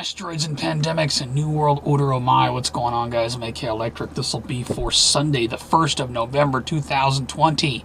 Asteroids and pandemics and New World Order, oh my, what's going on, guys? I'm AK Electric. This will be for Sunday, the 1st of November, 2020.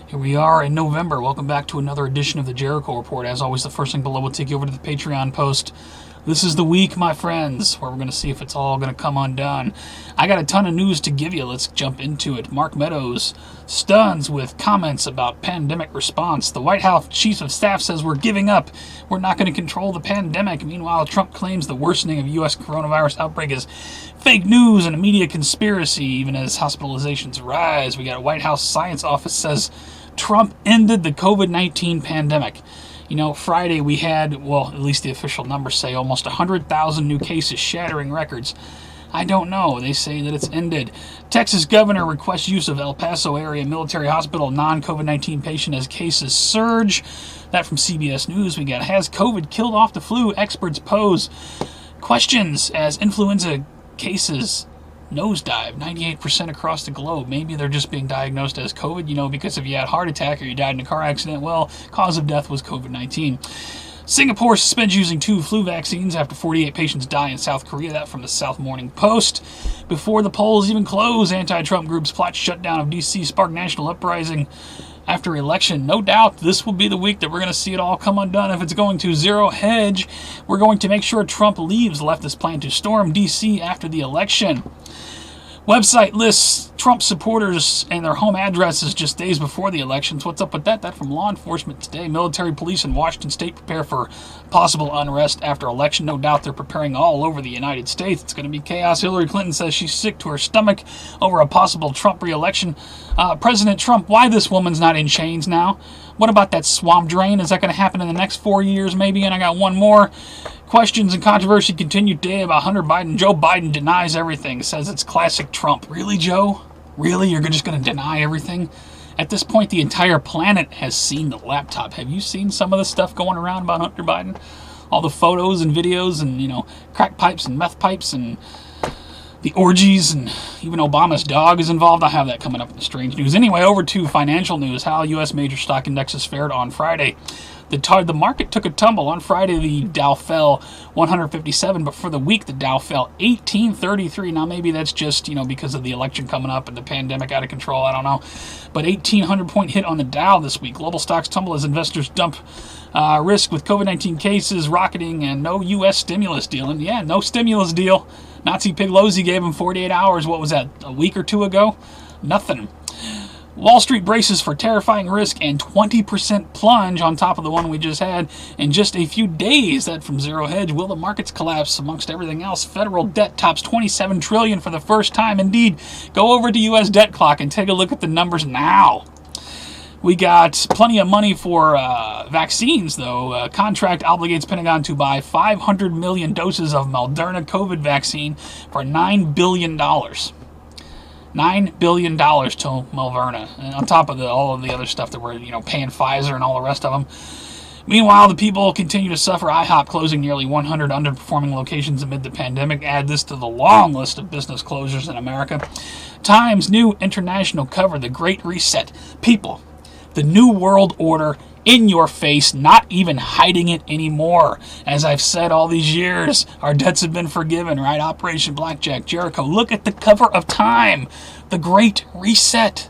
Here we are in November. Welcome back to another edition of the Jericho Report. As always, the first thing below will take you over to the Patreon post. This is the week, my friends, where we're going to see if it's all going to come undone. I got a ton of news to give you. Let's jump into it. Mark Meadows stuns with comments about pandemic response. The White House Chief of Staff says we're giving up. We're not going to control the pandemic. Meanwhile, Trump claims the worsening of U.S. coronavirus outbreak is fake news and a media conspiracy, even as hospitalizations rise. We got a White House Science Office says Trump ended the COVID-19 pandemic. You know, Friday we had, well, at least the official numbers say almost 100,000 new cases, shattering records. I don't know. They say that it's ended. Texas governor requests use of El Paso area military hospital non-COVID-19 patient as cases surge. That from CBS News. We got, has COVID killed off the flu? Experts pose questions as influenza cases nosedive 98% across the globe. Maybe they're just being diagnosed as COVID, you know, because if you had a heart attack or you died in a car accident, well, cause of death was COVID-19. Singapore suspends using 2 flu vaccines after 48 patients die in South Korea. That from the South Morning Post. Before the polls even close, anti-Trump groups plot shutdown of D.C. spark national uprising after election. No doubt this will be the week that we're going to see it all come undone. If it's going to zero hedge, we're going to make sure Trump leaves. Leftist plan to storm D.C. after the election. Website lists Trump supporters and their home addresses just days before the elections. What's up with that? That from Law Enforcement Today. Military police in Washington State prepare for possible unrest after election. No doubt they're preparing all over the United States. It's going to be chaos. Hillary Clinton says she's sick to her stomach over a possible Trump re-election. President Trump, why this woman's not in chains now? What about that swamp drain? Is that going to happen in the next 4 years maybe? And I got one more. Questions and controversy continue today about Hunter Biden. Joe Biden denies everything, says it's classic Trump. Really, Joe? Really? You're just going to deny everything? At this point, the entire planet has seen the laptop. Have you seen some of the stuff going around about Hunter Biden? All the photos and videos and, you know, crack pipes and meth pipes and the orgies, and even Obama's dog is involved. I have that coming up in the strange news. Anyway, over to financial news. How U.S. major stock indexes fared on Friday. The market took a tumble. On Friday, the Dow fell 157, but for the week, the Dow fell 1833. Now, maybe that's just, you know, because of the election coming up and the pandemic out of control. I don't know. But 1,800-point hit on the Dow this week. Global stocks tumble as investors dump risk with COVID-19 cases rocketing and no U.S. stimulus deal. And yeah, no stimulus deal. Nazi Piglosi gave him 48 hours. What was that, a week or two ago? Nothing. Wall Street braces for terrifying risk and 20% plunge on top of the one we just had in just a few days. That from Zero Hedge. Will the markets collapse amongst everything else? Federal debt tops $27 trillion for the first time. Indeed, go over to U.S. Debt Clock and take a look at the numbers now. We got plenty of money for vaccines, though. Contract obligates Pentagon to buy 500 million doses of Moderna COVID vaccine for $9 billion. $9 billion to Moderna, and on top of all of the other stuff that we're, you know, paying Pfizer and all the rest of them. Meanwhile, the people continue to suffer. IHOP closing nearly 100 underperforming locations amid the pandemic. Add this to the long list of business closures in America. Times new international cover, the Great Reset. People, the New World Order in your face, not even hiding it anymore. As I've said all these years, our debts have been forgiven, right? Operation Blackjack, Jericho. Look at the cover of Time, the Great Reset.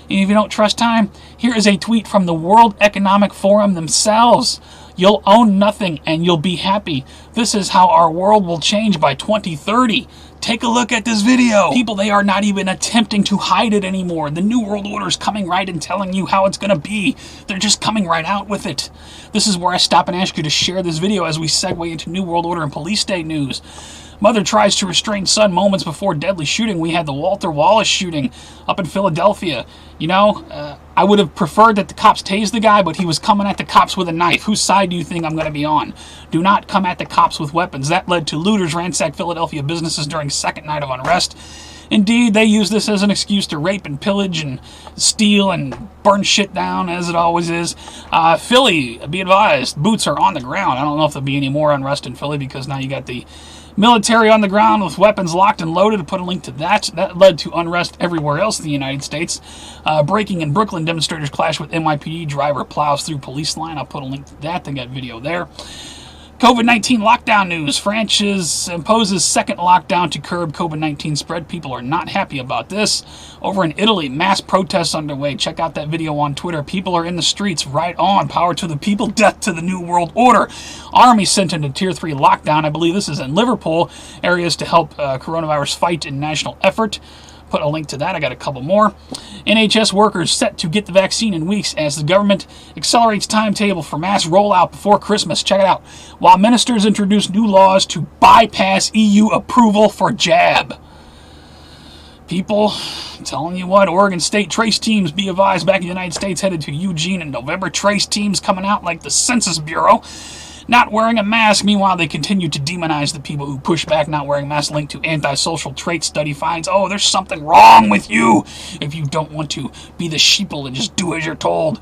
And if you don't trust Time, here is a tweet from the World Economic Forum themselves. You'll own nothing and you'll be happy. This is how our world will change by 2030. Take a look at this video. People, they are not even attempting to hide it anymore. The New World Order is coming right and telling you how it's going to be. They're just coming right out with it. This is where I stop and ask you to share this video as we segue into New World Order and police state news. Mother tries to restrain son moments before deadly shooting. We had the Walter Wallace shooting up in Philadelphia. You know, I would have preferred that the cops tased the guy, but he was coming at the cops with a knife. Whose side do you think I'm going to be on? Do not come at the cops with weapons. That led to looters ransack Philadelphia businesses during second night of unrest. Indeed, they use this as an excuse to rape and pillage and steal and burn shit down, as it always is. Philly, be advised, boots are on the ground. I don't know if there'll be any more unrest in Philly because now you got the military on the ground with weapons locked and loaded. To put a link to that. That led to unrest everywhere else in the United States. Breaking in Brooklyn, demonstrators clash with NYPD. Driver plows through police line. I'll put a link to that. They got video there. COVID-19 lockdown news. France imposes second lockdown to curb COVID-19 spread. People are not happy about this. Over in Italy, mass protests underway. Check out that video on Twitter. People are in the streets. Right on. Power to the people. Death to the New World Order. Army sent into Tier 3 lockdown. I believe this is in Liverpool. Areas to help coronavirus fight in national effort. Put a link to that. I got a couple more. NHS workers set to get the vaccine in weeks as the government accelerates timetable for mass rollout before Christmas. Check it out. While ministers introduce new laws to bypass EU approval for jab. People, I'm telling you what, Oregon State trace teams, be advised, back in the United States, headed to Eugene in November. Trace teams coming out like the Census Bureau. Not wearing a mask. Meanwhile, they continue to demonize the people who push back not wearing masks, linked to antisocial trait study finds. Oh, there's something wrong with you if you don't want to be the sheeple and just do as you're told.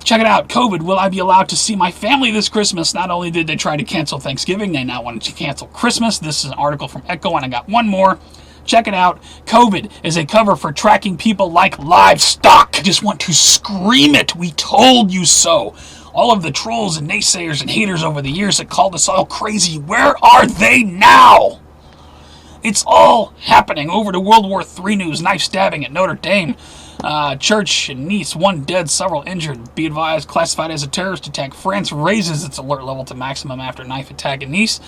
Check it out. COVID. Will I be allowed to see my family this Christmas? Not only did they try to cancel Thanksgiving, they now wanted to cancel Christmas. This is an article from Echo, and I got one more. Check it out. COVID is a cover for tracking people like livestock. I just want to scream it. We told you so. All of the trolls and naysayers and haters over the years that called us all crazy, where are they now? It's all happening. Over to World War III news. Knife stabbing at Notre Dame. Church in Nice. 1 dead, several injured. Be advised, classified as a terrorist attack. France raises its alert level to maximum after knife attack in Nice.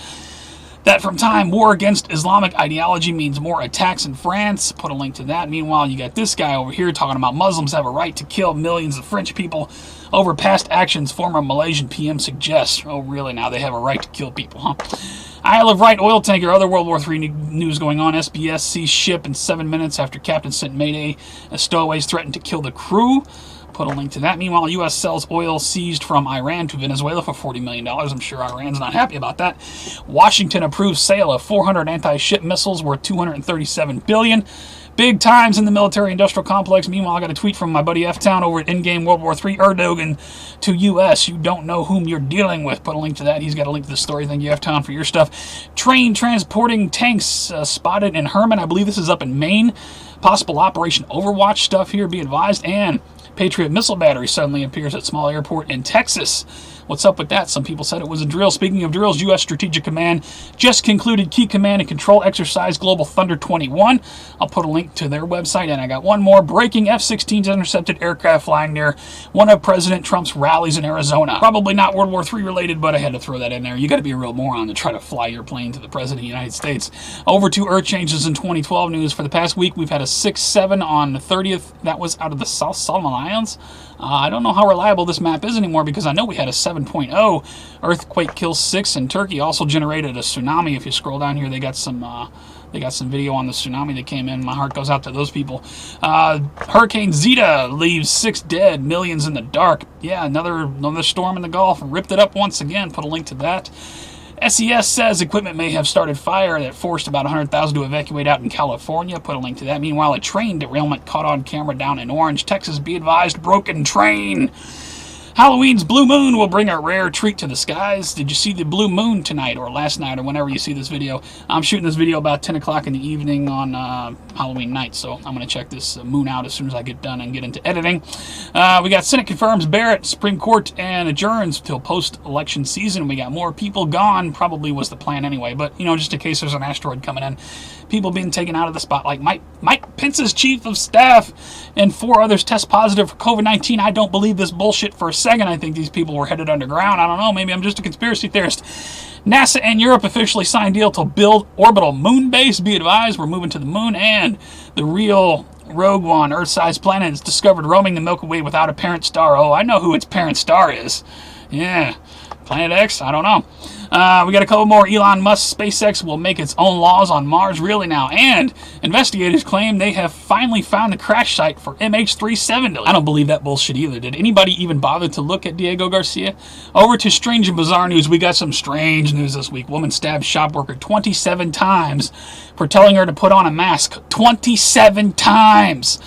That from time, war against Islamic ideology means more attacks in France. Put a link to that. Meanwhile, you got this guy over here talking about Muslims have a right to kill millions of French people over past actions, former Malaysian PM suggests. Oh, really now? They have a right to kill people, huh? Isle of Wight oil tanker, other World War III news going on. SBS sees ship in 7 minutes after captain sent mayday as stowaways threatened to kill the crew. Put a link to that. Meanwhile, U.S. sells oil seized from Iran to Venezuela for $40 million. I'm sure Iran's not happy about that. Washington approves sale of 400 anti-ship missiles worth $237 billion. Big times in the military-industrial complex. Meanwhile, I got a tweet from my buddy F-Town over at Endgame World War III. Erdogan to U.S. You don't know whom you're dealing with. Put a link to that. He's got a link to the story. Thank you, F-Town, for your stuff. Train transporting tanks spotted in Herman. I believe this is up in Maine. Possible Operation Overwatch stuff here. Be advised. And Patriot missile battery suddenly appears at small airport in Texas. What's up with that? Some people said it was a drill. Speaking of drills, U.S. Strategic Command just concluded Key Command and Control Exercise Global Thunder 21. I'll put a link to their website. And I got one more. Breaking F-16s intercepted aircraft flying near one of President Trump's rallies in Arizona. Probably not World War III related, but I had to throw that in there. You got to be a real moron to try to fly your plane to the President of the United States. Over to Earth changes in 2012 news. For the past week, we've had a 6.7 on the 30th. That was out of the South Solomon Islands. I don't know how reliable this map is anymore because I know we had a 7.0. Earthquake kills 6 in Turkey. Also generated a tsunami. If you scroll down here, they got some video on the tsunami that came in. My heart goes out to those people. Hurricane Zeta leaves 6 dead, millions in the dark. Yeah, another storm in the Gulf. Ripped it up once again. Put a link to that. SES says equipment may have started fire that forced about 100,000 to evacuate out in California. Put a link to that. Meanwhile, a train derailment caught on camera down in Orange, Texas. Be advised, broken train. Halloween's blue moon will bring a rare treat to the skies. Did you see the blue moon tonight or last night or whenever you see this video? I'm shooting this video about 10 o'clock in the evening on Halloween night, so I'm going to check this moon out as soon as I get done and get into editing. We got Senate confirms Barrett, Supreme Court, and adjourns till post-election season. We got more people gone. Probably was the plan anyway, but, just in case there's an asteroid coming in. People being taken out of the spotlight. Mike Pence's chief of staff and 4 others test positive for COVID-19. I don't believe this bullshit for a second. I think these people were headed underground. I don't know. Maybe I'm just a conspiracy theorist. NASA and Europe officially signed deal to build orbital moon base. Be advised, we're moving to the moon. And the real Rogue One, Earth-sized planet, is discovered roaming the Milky Way without a parent star. Oh, I know who its parent star is. Yeah. Planet X? I don't know. We got a couple more. Elon Musk, SpaceX will make its own laws on Mars, really now. And investigators claim they have finally found the crash site for MH370. I don't believe that bullshit either. Did anybody even bother to look at Diego Garcia? Over to strange and bizarre news. We got some strange news this week. Woman stabbed shop worker 27 times for telling her to put on a mask. 27 times!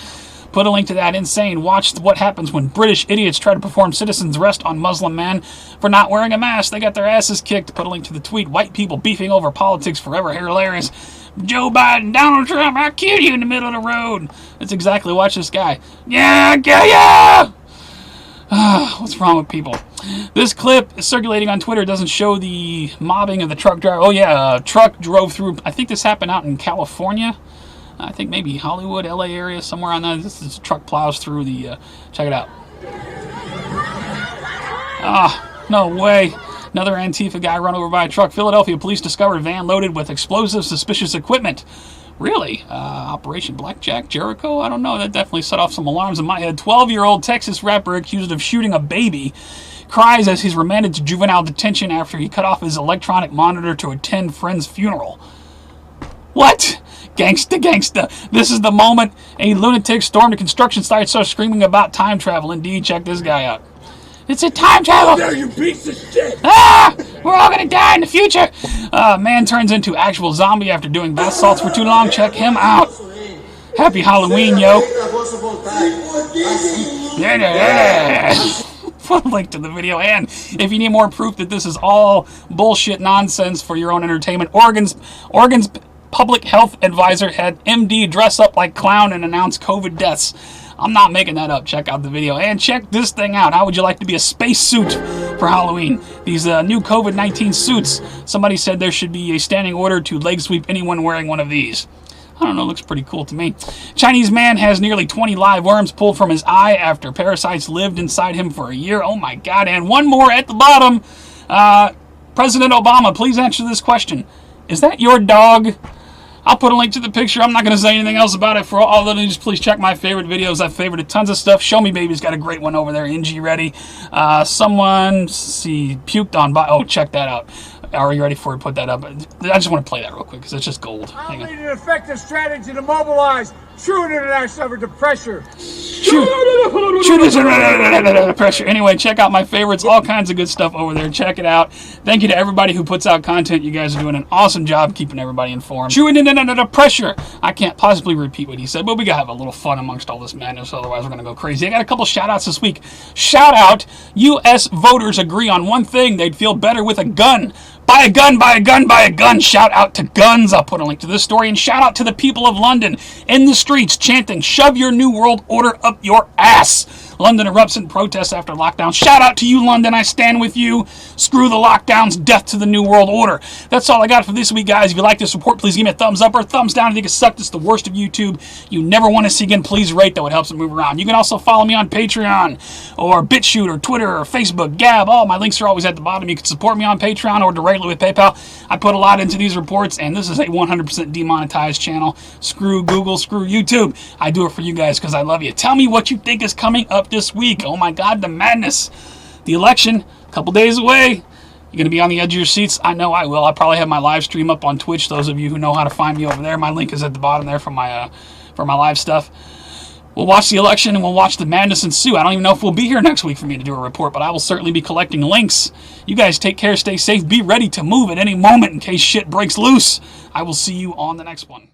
Put a link to that. Insane. Watch what happens when British idiots try to perform citizen's arrest on Muslim men for not wearing a mask. They got their asses kicked. Put a link to the tweet. White people beefing over politics forever. Hilarious. Joe Biden, Donald Trump, I killed you in the middle of the road. That's exactly, watch this guy. Yeah. What's wrong with people? This clip is circulating on Twitter. Doesn't show the mobbing of the truck driver. Oh yeah, a truck drove through. I think this happened out in California. I think maybe Hollywood, LA area, somewhere on that. This truck plows through the. Check it out. Ah, no way. Another Antifa guy run over by a truck. Philadelphia police discovered van loaded with explosive, suspicious equipment. Really? Operation Blackjack, Jericho? I don't know. That definitely set off some alarms in my head. 12-year-old Texas rapper accused of shooting a baby cries as he's remanded to juvenile detention after he cut off his electronic monitor to attend friend's funeral. What? Gangsta, gangsta. This is the moment a lunatic stormed a construction site, starts screaming about time travel. Indeed, check this guy out. It's a time travel! There, you piece of shit! Ah! We're all gonna die in the future! Man turns into actual zombie after doing bath salts for too long. Check him out. Happy Halloween, yo. Put a link to the video. And if you need more proof that this is all bullshit nonsense for your own entertainment, Oregon's public health advisor had MD dress up like clown and announce COVID deaths. I'm not making that up. Check out the video. And check this thing out. How would you like to be a space suit for Halloween? These new COVID-19 suits. Somebody said there should be a standing order to leg sweep anyone wearing one of these. I don't know, looks pretty cool to me. Chinese man has nearly 20 live worms pulled from his eye after parasites lived inside him for a year. Oh my God. And one more at the bottom. President Obama, please answer this question. Is that your dog? I'll put a link to the picture. I'm not going to say anything else about it. For all of you, just please check my favorite videos. I've favorited tons of stuff. Show Me Baby's got a great one over there. NG ready. Someone, puked on by. Oh, check that out. Are you ready for it? Put that up. I just want to play that real quick because it's just gold. Hang on. I need an effective strategy to mobilize true international effort to pressure. Pressure. Anyway, check out my favorites. All kinds of good stuff over there. Check it out. Thank you to everybody who puts out content. You guys are doing an awesome job keeping everybody informed. Pressure. I can't possibly repeat what he said, but we gotta have a little fun amongst all this madness. Otherwise, we're gonna go crazy. I got a couple shout outs this week. Shout out: U.S. voters agree on one thing: they'd feel better with a gun. Buy a gun, buy a gun, buy a gun. Shout out to guns. I'll put a link to this story. And shout out to the people of London in the streets chanting, "Shove your New World Order up your ass." London erupts in protests after lockdown. Shout out to you, London. I stand with you. Screw the lockdowns. Death to the New World Order. That's all I got for this week, guys. If you like this report, please give me a thumbs up or a thumbs down. If you think it sucked, it's the worst of YouTube. You never want to see again. Please rate, though. It helps it move around. You can also follow me on Patreon or BitChute or Twitter or Facebook, Gab. All my links are always at the bottom. You can support me on Patreon or directly with PayPal. I put a lot into these reports, and this is a 100% demonetized channel. Screw Google, screw YouTube. I do it for you guys because I love you. Tell me what you think is coming up this week. Oh my God, the madness. The election, a couple days away. You're going to be on the edge of your seats? I know I will. I'll probably have my live stream up on Twitch. Those of you who know how to find me over there, my link is at the bottom there for my live stuff. We'll watch the election and we'll watch the madness ensue. I don't even know if we'll be here next week for me to do a report, but I will certainly be collecting links. You guys take care, stay safe, be ready to move at any moment in case shit breaks loose. I will see you on the next one.